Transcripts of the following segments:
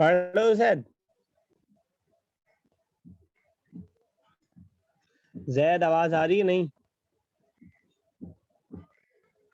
پڑھ لو زید. زید آواز آ رہی ہے نہیں؟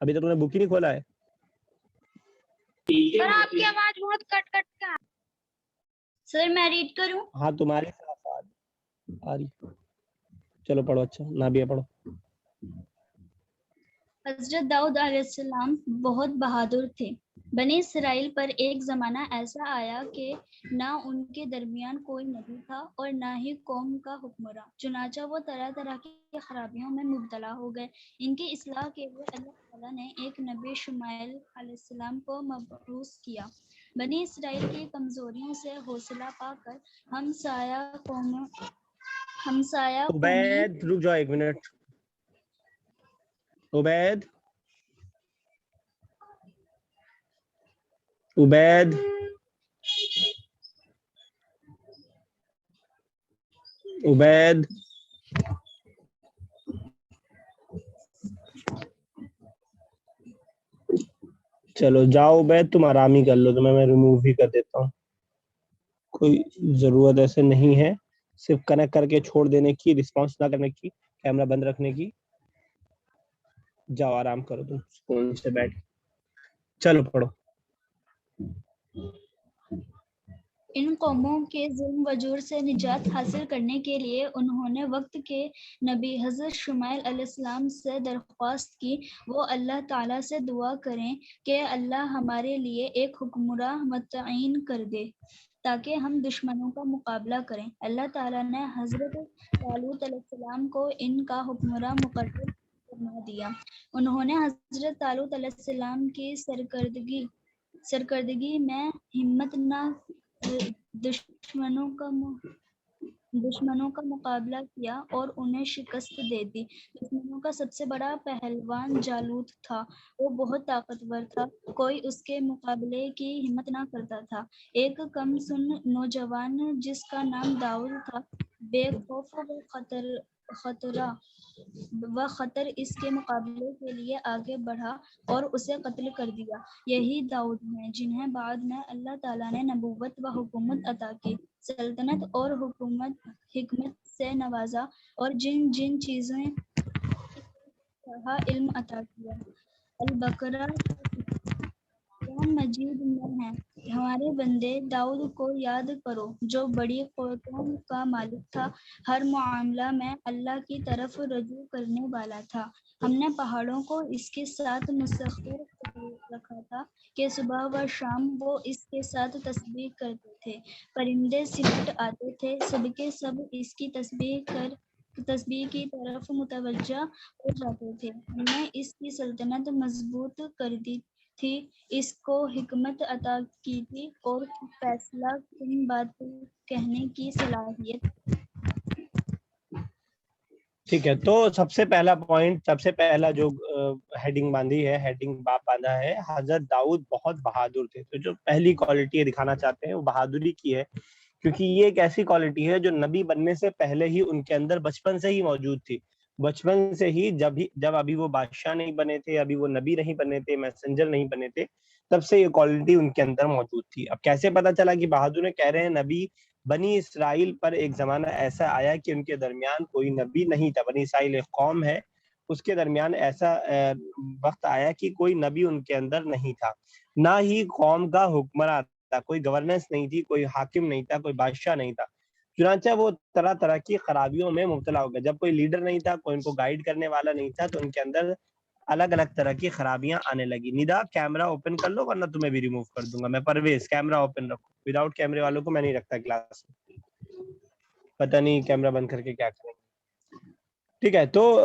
ابھی تک تم نے بک ہی نہیں کھولا ہے. سر آپ کی آواز بہت کٹ کٹ کا. سر میں ریڈ کروں؟ ہاں تمہارے ساتھ آ رہی. چلو پڑھو. اچھا نابیہ پڑھو. حضرت داؤد علیہ السلام بہت بہادر تھے. بنی اسرائیل پر ایک زمانہ ایسا آیا کہ نہ ان کے درمیان کوئی نبی تھا اور نہ ہی قوم کا حکمراں. چنانچہ وہ طرح طرح کی خرابیوں میں مبتلا ہو گئے. ان کی اصلاح کے لیے اللہ تعالیٰ نے ایک نبی شمائیل علیہ السلام کو مبعوث کیا. بنی اسرائیل کی کمزوریوں سے حوصلہ پا کر ہمسایہ قوموں عبید رک جاؤ ایک منٹ. عبید چلو جاؤ عبید, تم آرام ہی کر لو. تمہیں میں ریموو بھی کر دیتا ہوں. کوئی ضرورت ایسے نہیں ہے, صرف کنیکٹ کر کے چھوڑ دینے کی, رسپانس نہ کرنے کی, کیمرہ بند رکھنے کی. جاؤ آرام کرو تم سکون سے بیٹھ. چلو پڑھو. ان قوموں کے ظلم و جور سے نجات حاصل کرنے کے لیے انہوں نے وقت کے نبی حضرت شمائیل علیہ السلام سے درخواست کی وہ اللہ تعالیٰ سے دعا کریں کہ اللہ ہمارے لیے ایک حکمراں متعین کر دے تاکہ ہم دشمنوں کا مقابلہ کریں. اللہ تعالیٰ نے حضرت طالوت علیہ السلام کو ان کا حکمراں مقرر فرما دیا. انہوں نے حضرت طالوت علیہ السلام کی سرکردگی میں ہمت نہ دشمنوں کا مقابلہ کیا اور انہیں شکست دے دی. دشمنوں کا سب سے بڑا پہلوان جالوت تھا. وہ بہت طاقتور تھا, کوئی اس کے مقابلے کی ہمت نہ کرتا تھا. ایک کم سن نوجوان جس کا نام داؤد تھا بے خوف و خطر اس کے مقابلے کے لیے آگے بڑھا اور اسے قتل کر دیا. یہی داؤد ہیں جنہیں بعد میں اللہ تعالیٰ نے نبوت و حکومت عطا کی, سلطنت اور حکمت سے نوازا اور جن جن چیزیں علم عطا کیا. البقرہ قرآن مجید میں ہے, ہمارے بندے داؤد کو یاد کرو جو بڑی قوتوں کا مالک تھا, ہر معاملہ میں اللہ کی طرف رجوع کرنے والا تھا. ہم نے پہاڑوں کو اس کے ساتھ مسخر رکھا تھا کہ صبح و شام وہ اس کے ساتھ تسبیح کرتے تھے. پرندے سمٹ آتے تھے, سب کے سب اس کی تسبیح کی طرف متوجہ ہو جاتے تھے. ہم نے اس کی سلطنت مضبوط کر دی تھی, اس کو حکمت عطا کی تھی اور فیصلہ کن بات کہنے کی صلاحیت. ٹھیک ہے, تو سب سے پہلا پوائنٹ, سب سے پہلا جو ہیڈنگ باندھی ہے, ہیڈنگ باپ باندھا ہے, حضرت داؤد بہت بہادر تھے. تو جو پہلی کوالٹی دکھانا چاہتے ہیں وہ بہادری کی ہے, کیونکہ یہ ایک ایسی کوالٹی ہے جو نبی بننے سے پہلے ہی ان کے اندر بچپن سے ہی موجود تھی. بچپن سے ہی جب ابھی وہ بادشاہ نہیں بنے تھے, ابھی وہ نبی نہیں بنے تھے, میسنجر نہیں بنے تھے, تب سے یہ کوالٹی ان کے اندر موجود تھی. اب کیسے پتا چلا کہ بہادر نے؟ کہہ رہے ہیں نبی بنی اسرائیل پر ایک زمانہ ایسا آیا کہ ان کے درمیان کوئی نبی نہیں تھا. بنی اسرائیل ایک قوم ہے, اس کے درمیان ایسا وقت آیا کہ کوئی نبی ان کے اندر نہیں تھا, نہ ہی قوم کا حکمراں تھا, کوئی گورننس نہیں تھی, کوئی حاکم نہیں تھا, کوئی بادشاہ نہیں تھا. چنانچہ وہ طرح طرح کی خرابیوں میں مبتلا ہو گئے. جب کوئی لیڈر نہیں تھا, کوئی ان کو گائیڈ کرنے والا نہیں تھا, تو ان کے اندر الگ الگ طرح کی خرابیاں آنے لگی. ندا کیمرہ اوپن کر لو ورنہ تمہیں بھی ریموو کر دوں گا میں. پرویز کیمرہ اوپن رکھو, وداؤٹ کیمرے والوں کو میں نہیں رکھتا کلاس میں, پتہ نہیں کیمرہ بند کر کے کیا کریں. ٹھیک ہے, تو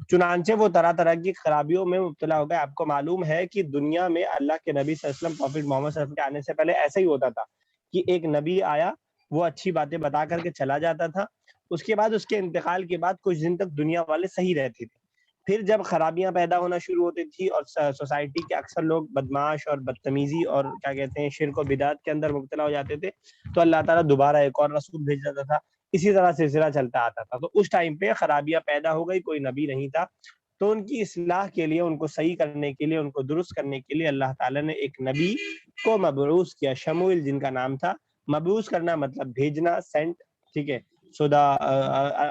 چنانچہ وہ طرح طرح کی خرابیوں میں مبتلا ہو گئے. آپ کو معلوم ہے کہ دنیا میں اللہ کے نبی صلی اللہ علیہ وسلم, پروفٹ محمد صلی اللہ علیہ وسلم کے آنے سے پہلے ایسا ہی ہوتا تھا کہ ایک نبی آیا, وہ اچھی باتیں بتا کر کے چلا جاتا تھا, اس کے بعد اس کے انتقال کے بعد کچھ دن تک دنیا والے صحیح رہتے تھے. پھر جب خرابیاں پیدا ہونا شروع ہوتی تھی اور سوسائٹی کے اکثر لوگ بدمعاش اور بدتمیزی اور کیا کہتے ہیں شرک و بدعت کے اندر مبتلا ہو جاتے تھے, تو اللہ تعالیٰ دوبارہ ایک اور رسول بھیج دیتا تھا. اسی طرح سلسلہ چلتا آتا تھا. تو اس ٹائم پہ خرابیاں پیدا ہو گئی, کوئی نبی نہیں تھا, تو ان کی اصلاح کے لیے، ان کو صحیح کرنے کے لیے، ان کو درست کرنے کے لیے اللہ تعالیٰ نے ایک نبی کو مبعوث کیا، شموئیل جن کا نام تھا. مبعوث کرنا مطلب بھیجنا، سینٹ. ٹھیک ہے. سو دا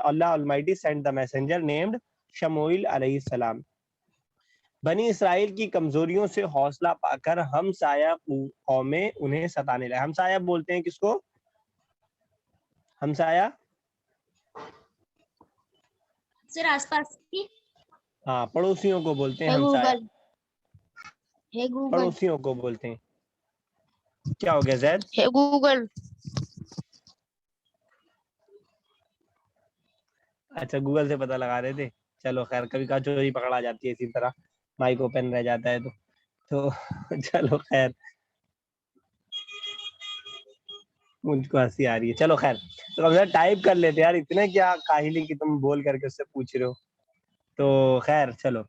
اللہ Almighty sent the messenger named شموئیل علیہ السلام. بنی اسرائیل کی کمزوریوں سے حوصلہ پا کر ہم سایہ قومیں انہیں ستانے لگے. ہم سایہ بولتے ہیں کس کو؟ ہم سایہ سر آس پاس کی، ہاں پڑوسیوں کو بولتے ہیں ہم سایہ. ہے گوگل، پڑوسیوں کو بولتے ہیں. کیا ہو گیا زید؟ ہے گوگل. اچھا گوگل سے پتہ لگا رہے تھے. چلو خیر، کبھی کا چوری پکڑا جاتی ہے اسی طرح، مائک اوپن رہ جاتا ہے تو چلو خیر، مجھ کو ہنسی آ رہی ہے. چلو خیر، تو اب ٹائپ کر لیتے یار، اتنے کیا کاہلی کی تم بول کر کے اس سے پوچھ رہے ہو. تو خیر چلو،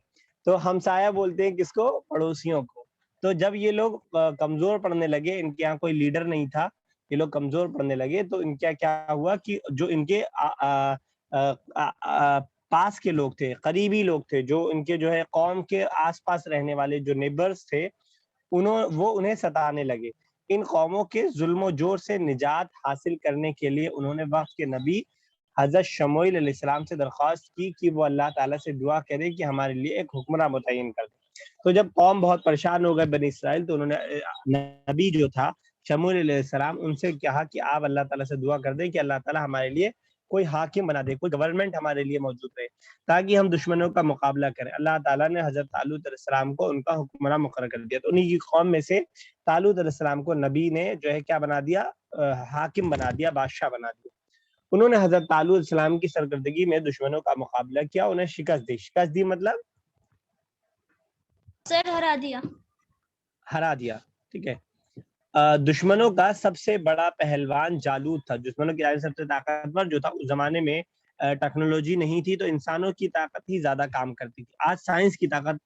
تو ہمسایہ بولتے ہیں کس کو؟ پڑوسیوں کو. تو جب یہ لوگ کمزور پڑنے لگے، ان کے یہاں کوئی لیڈر نہیں تھا، یہ لوگ کمزور پڑنے لگے، تو ان کیا ہوا کہ جو ان کے پاس کے لوگ تھے، قریبی لوگ تھے، جو ان کے جو ہے قوم کے آس پاس رہنے والے جو نیبرز تھے، وہ انہیں ستانے لگے. ان قوموں کے ظلم و جور سے نجات حاصل کرنے کے لیے انہوں نے وقت کے نبی حضرت شموئیل علیہ السلام سے درخواست کی کہ وہ اللہ تعالیٰ سے دعا کرے کہ ہمارے لیے ایک حکمراں متعین کر دے. تو جب قوم بہت پریشان ہو گئے بنی اسرائیل، تو انہوں نے نبی جو تھا شموئیل علیہ السلام، ان سے کہا کہ آپ اللہ تعالیٰ سے دعا کر دیں کہ اللہ تعالیٰ ہمارے لیے کوئی حاکم بنا دے، کوئی گورنمنٹ ہمارے لیے موجود رہے تاکہ ہم دشمنوں کا مقابلہ کریں. اللہ تعالیٰ نے حضرت طالوت علیہ السلام کو ان کا حکمراں مقرر کر دیا. تو انہی کی قوم میں سے طالوت علیہ السلام کو نبی نے جو ہے کیا بنا دیا؟ حاکم بنا دیا، بادشاہ بنا دیا. انہوں نے حضرت طالوت علیہ السلام کی سرکردگی میں دشمنوں کا مقابلہ کیا، انہیں شکست دی. شکست دی مطلب سر ہرا دیا، ہرا دیا. ٹھیک ہے. دشمنوں کا سب سے بڑا پہلوان جالوت تھا. دشمنوں کی سب سے طاقتور جو تھا، اس زمانے میں ٹیکنالوجی نہیں تھی، تو انسانوں کی طاقت ہی زیادہ کام کرتی تھی. آج سائنس کی طاقت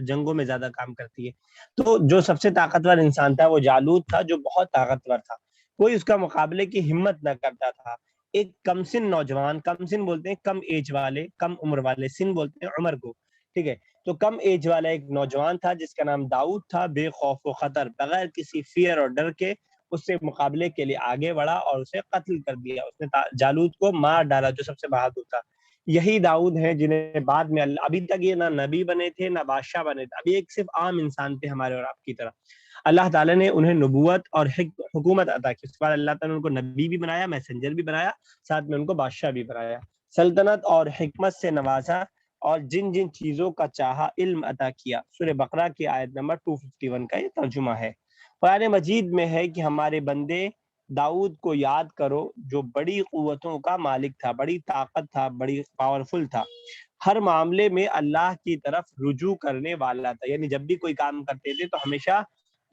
جنگوں میں زیادہ کام کرتی ہے. تو جو سب سے طاقتور انسان تھا وہ جالوت تھا، جو بہت طاقتور تھا. کوئی اس کا مقابلے کی ہمت نہ کرتا تھا. ایک کم سن نوجوان، کم سن بولتے ہیں کم ایج والے، کم عمر والے، سن بولتے ہیں عمر کو. ٹھیک ہے. تو کم ایج والا ایک نوجوان تھا جس کا نام داؤد تھا. بے خوف و خطر، بغیر کسی فیئر اور ڈر کے اس سے مقابلے کے لیے آگے بڑھا اور اسے قتل کر دیا. اس نے جالوت کو مار ڈالا، جو سب سے بہادر تھا. یہی داؤد ہیں جنہیں بعد میں اللہ، ابھی تک یہ نہ نبی بنے تھے نہ بادشاہ بنے تھے، ابھی ایک صرف عام انسان تھے ہمارے اور آپ کی طرح. اللہ تعالیٰ نے انہیں نبوت اور حکومت عطا کی. اس کے بعد اللہ تعالیٰ نے ان کو نبی بھی بنایا، میسنجر بھی بنایا، ساتھ میں ان کو بادشاہ بھی بنایا. سلطنت اور حکمت سے نوازا اور جن جن چیزوں کا چاہا علم عطا کیا. سورہ بقرہ کی آیت نمبر 251 کا یہ ترجمہ ہے. قرآن مجید میں ہے کہ ہمارے بندے داؤد کو یاد کرو، جو بڑی قوتوں کا مالک تھا، بڑی طاقت تھا، بڑی پاورفل تھا، ہر معاملے میں اللہ کی طرف رجوع کرنے والا تھا. یعنی جب بھی کوئی کام کرتے تھے تو ہمیشہ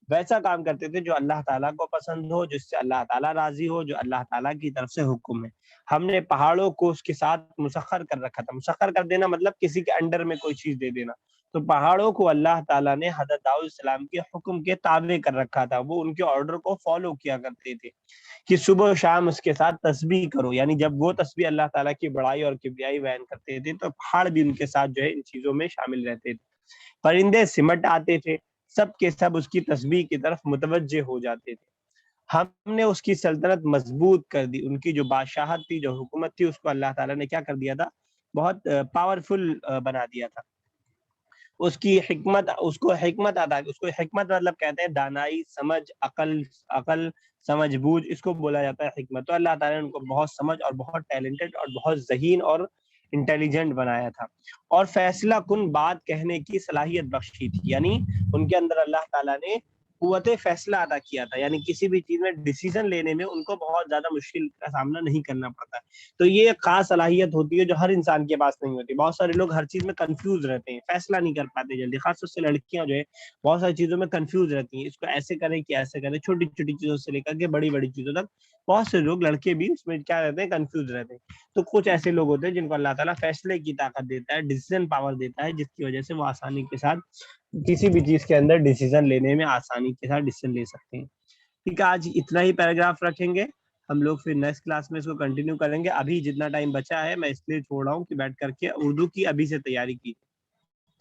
ویسا کام کرتے تھے جو اللہ تعالیٰ کو پسند ہو، جس سے اللہ تعالیٰ راضی ہو، جو اللہ تعالیٰ کی طرف سے حکم ہے. ہم نے پہاڑوں کو اس کے ساتھ مسخر کر رکھا تھا. مسخر کر دینا مطلب کسی کے انڈر میں کوئی چیز دے دینا. تو پہاڑوں کو اللہ تعالیٰ نے حضرت داؤد السلام کے حکم کے تابع کر رکھا تھا. وہ ان کے آرڈر کو فالو کیا کرتے تھے کہ صبح و شام اس کے ساتھ تسبیح کرو. یعنی جب وہ تسبیح اللہ تعالیٰ کی بڑائی اور کبریائی بیان کرتے تھے تو پہاڑ بھی ان کے ساتھ جو ہے ان چیزوں میں شامل رہتے تھے. پرندے سمٹ آتے تھے، سب کے سب اس کی تسبیح کی طرف متوجہ ہو جاتے تھے. ہم نے اس کی سلطنت مضبوط کر دی. ان کی جو بادشاہت تھی، جو حکومت تھی، اس کو اللہ تعالیٰ نے کیا کر دیا تھا؟ بہت پاورفل بنا دیا تھا. اس کی حکمت، اس کو حکمت ادا، اس کو حکمت مطلب کہتے ہیں دانائی، سمجھ، عقل سمجھ بوجھ، اس کو بولا جاتا ہے حکمت. تو اللہ تعالیٰ نے ان کو بہت سمجھ اور بہت ٹیلنٹڈ اور بہت ذہین اور انٹیلیجنٹ بنایا تھا، اور فیصلہ کن بات کہنے کی صلاحیت بخشی تھی. یعنی ان کے اندر اللہ تعالیٰ نے قوت فیصلہ ادا کیا تھا. یعنی کسی بھی چیز میں ڈیسیزن لینے میں ان کو بہت زیادہ مشکل کا سامنا نہیں کرنا پڑتا ہے. تو یہ ایک خاص صلاحیت ہوتی ہے جو ہر انسان کے پاس نہیں ہوتی. بہت سارے لوگ ہر چیز میں کنفیوز رہتے ہیں، فیصلہ نہیں کر پاتے جلدی. خاص طور سے لڑکیاں جو ہے بہت ساری چیزوں میں کنفیوز رہتی ہیں، اس کو ایسے کریں کہ ایسے کریں. چھوٹی چھوٹی چیزوں سے لے کر کے بڑی بڑی چیزوں تک بہت سے لوگ، لڑکے بھی اس میں کیا رہتے ہیں؟ کنفیوز رہتے ہیں. تو کچھ ایسے لوگ ہوتے ہیں جن کو اللہ تعالیٰ فیصلے کی طاقت دیتا ہے، ڈیسیزن پاور دیتا ہے، جس کی وجہ سے وہ آسانی کے ساتھ کسی بھی چیز کے اندر ڈیسیزن لینے میں آسانی کے ساتھ ڈیسیزن لے سکتے ہیں. ٹھیک ہے، آج اتنا ہی پیراگراف رکھیں گے. ہم لوگ پھر نیکسٹ کلاس میں اس کو کنٹینیو کریں گے. ابھی جتنا ٹائم بچا ہے میں اس لیے چھوڑ رہا ہوں کہ بیٹھ کر کے اردو کی ابھی سے تیاری کی.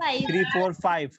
3, 4, 5